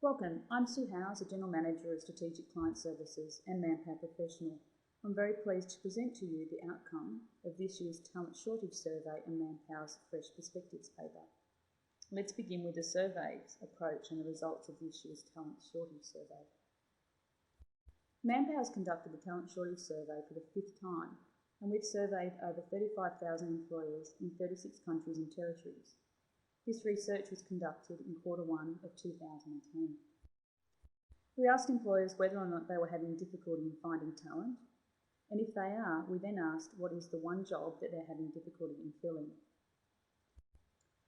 Welcome, I'm Sue Howes, the General Manager of Strategic Client Services and Manpower Professional. I'm very pleased to present to you the outcome of this year's Talent Shortage Survey and Manpower's Fresh Perspectives paper. Let's begin with the survey's approach and the results of this year's Talent Shortage Survey. Manpower has conducted the Talent Shortage Survey for the 5th time, and we've surveyed over 35,000 employers in 36 countries and territories. This research was conducted in Q1 of 2010. We asked employers whether or not they were having difficulty in finding talent, and if they are, we then asked what is the one job that they're having difficulty in filling.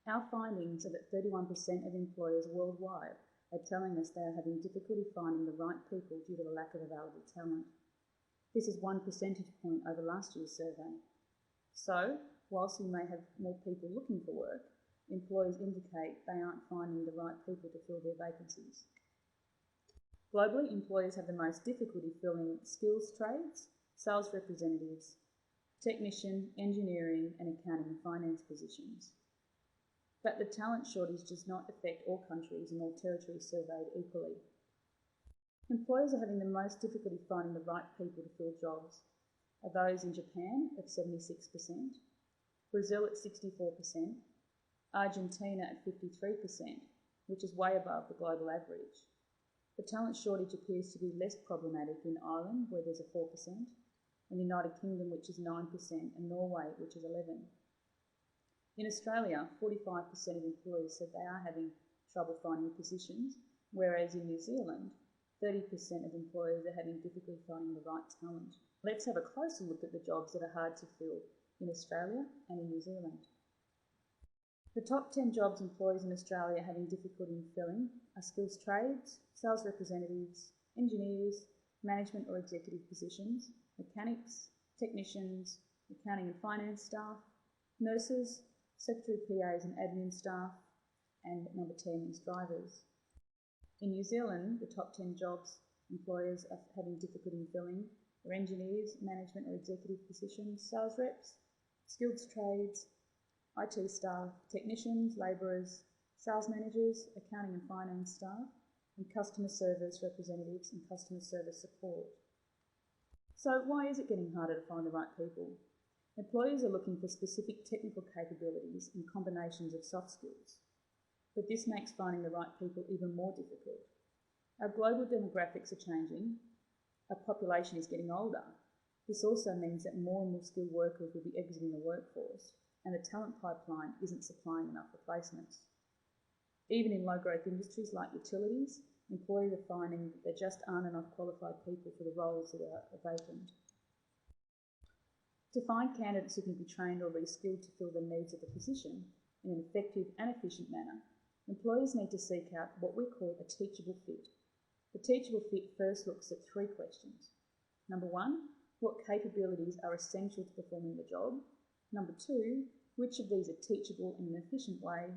Our findings are that 31% of employers worldwide are telling us they are having difficulty finding the right people due to the lack of available talent. This is 1 percentage point over last year's survey. So, whilst we may have more people looking for work, employers indicate they aren't finding the right people to fill their vacancies. Globally, employers have the most difficulty filling skills trades, sales representatives, technician, engineering and accounting and finance positions. But the talent shortage does not affect all countries and all territories surveyed equally. Employers are having the most difficulty finding the right people to fill jobs are those in Japan at 76%, Brazil at 64%, Argentina at 53%, which is way above the global average. The talent shortage appears to be less problematic in Ireland, where there's a 4%, and the United Kingdom, which is 9%, and Norway, which is 11%. In Australia, 45% of employers said they are having trouble finding positions, whereas in New Zealand, 30% of employers are having difficulty finding the right talent. Let's have a closer look at the jobs that are hard to fill in Australia and in New Zealand. The top 10 jobs employers in Australia are having difficulty in filling are skills trades, sales representatives, engineers, management or executive positions, mechanics, technicians, accounting and finance staff, nurses, secretary PAs and admin staff, and number 10 is drivers. In New Zealand, the top 10 jobs employers are having difficulty in filling are engineers, management or executive positions, sales reps, skills trades, IT staff, technicians, labourers, sales managers, accounting and finance staff, and customer service representatives and customer service support. So why is it getting harder to find the right people? Employers are looking for specific technical capabilities and combinations of soft skills, but this makes finding the right people even more difficult. Our global demographics are changing, our population is getting older. This also means that more and more skilled workers will be exiting the workforce, and the talent pipeline isn't supplying enough replacements. Even in low-growth industries like utilities, employers are finding that there just aren't enough qualified people for the roles that are vacant. To find candidates who can be trained or reskilled to fill the needs of the position in an effective and efficient manner, employers need to seek out what we call a teachable fit. The teachable fit first looks at 3 questions. Number 1, what capabilities are essential to performing the job? Number 2, which of these are teachable in an efficient way?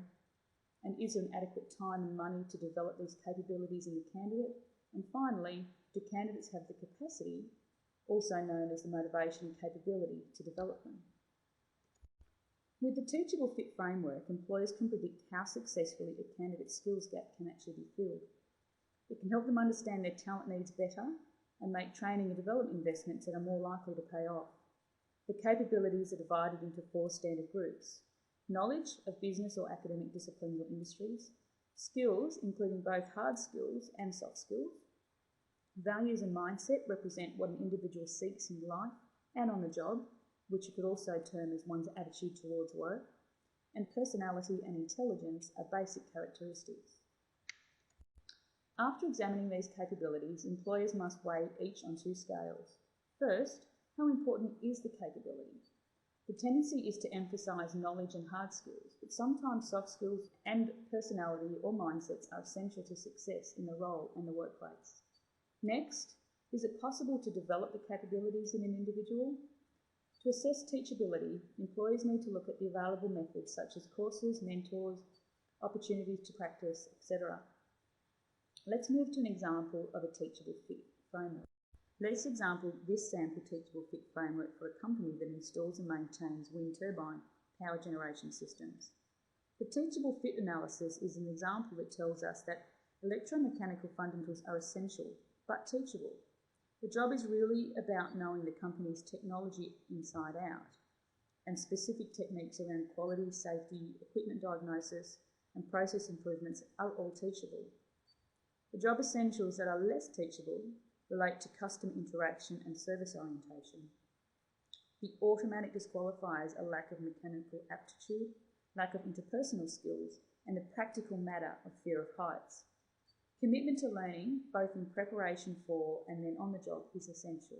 And is there an adequate time and money to develop these capabilities in the candidate? And finally, do candidates have the capacity, also known as the motivation and capability, to develop them? With the Teachable Fit framework, employers can predict how successfully a candidate's skills gap can actually be filled. It can help them understand their talent needs better and make training and development investments that are more likely to pay off. The capabilities are divided into 4 standard groups: knowledge of business or academic disciplines or industries, skills including both hard skills and soft skills, values and mindset represent what an individual seeks in life and on the job, which you could also term as one's attitude towards work, and personality and intelligence are basic characteristics. After examining these capabilities, employers must weigh each on 2 scales. First, how important is the capability? The tendency is to emphasise knowledge and hard skills, but sometimes soft skills and personality or mindsets are essential to success in the role and the workplace. Next, is it possible to develop the capabilities in an individual? To assess teachability, employers need to look at the available methods such as courses, mentors, opportunities to practice, etc. Let's move to an example of a Teachable Fit framework. Let's example this sample Teachable Fit framework for a company that installs and maintains wind turbine power generation systems. The Teachable Fit analysis is an example that tells us that Electromechanical fundamentals are essential, but teachable. The job is really about knowing the company's technology inside out, and specific techniques around quality, safety, equipment diagnosis, and process improvements are all teachable. The job essentials that are less teachable relate to customer interaction and service orientation. The automatic disqualifiers are lack of mechanical aptitude, lack of interpersonal skills, and the practical matter of fear of heights. Commitment to learning, both in preparation for and then on the job, is essential.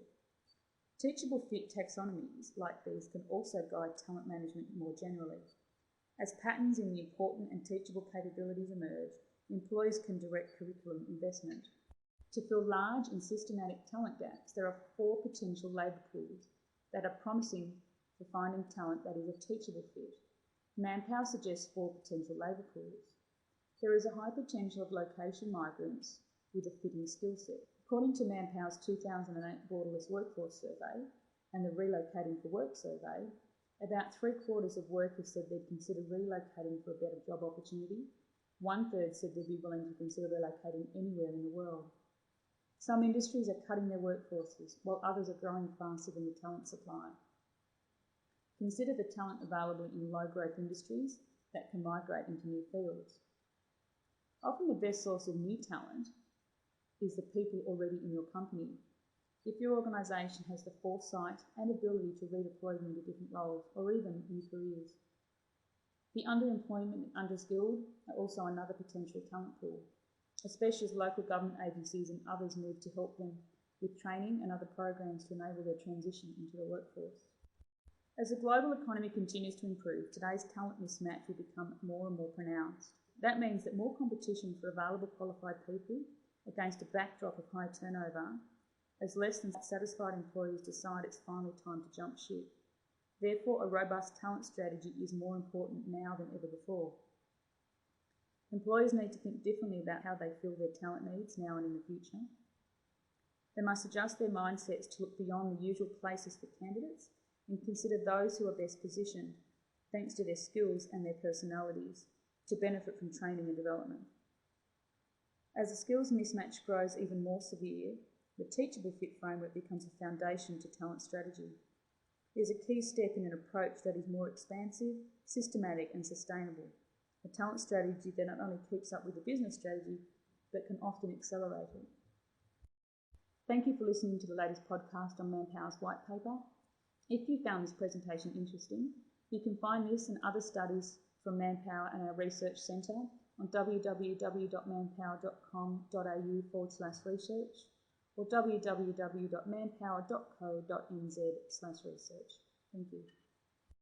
Teachable fit taxonomies like these can also guide talent management more generally. As patterns in the important and teachable capabilities emerge, employers can direct curriculum investment. To fill large and systematic talent gaps, there are 4 potential labour pools that are promising for finding talent that is a teachable fit. Manpower suggests 4 potential labour pools. There is a high potential of location migrants with a fitting skill set. According to Manpower's 2008 Borderless Workforce Survey and the Relocating for Work survey, about 3/4 of workers said they'd consider relocating for a better job opportunity. 1/3 said they'd be willing to consider relocating anywhere in the world. Some industries are cutting their workforces, while others are growing faster than the talent supply. Consider the talent available in low-growth industries that can migrate into new fields. Often the best source of new talent is the people already in your company. If your organisation has the foresight and ability to redeploy them into different roles or even new careers. The underemployment and underskilled are also another potential talent pool, especially as local government agencies and others move to help them with training and other programs to enable their transition into the workforce. As the global economy continues to improve, today's talent mismatch will become more and more pronounced. That means that more competition for available qualified people against a backdrop of high turnover, as less than satisfied employees decide it's finally time to jump ship. Therefore, a robust talent strategy is more important now than ever before. Employers need to think differently about how they fill their talent needs now and in the future. They must adjust their mindsets to look beyond the usual places for candidates and consider those who are best positioned, thanks to their skills and their personalities, to benefit from training and development. As the skills mismatch grows even more severe, the Teachable Fit framework becomes a foundation to talent strategy. It is a key step in an approach that is more expansive, systematic and sustainable. A talent strategy that not only keeps up with the business strategy, but can often accelerate it. Thank you for listening to the latest podcast on Manpower's white paper. If you found this presentation interesting, you can find this and other studies from Manpower and our research centre on www.manpower.com.au/research or www.manpower.co.nz/research. Thank you.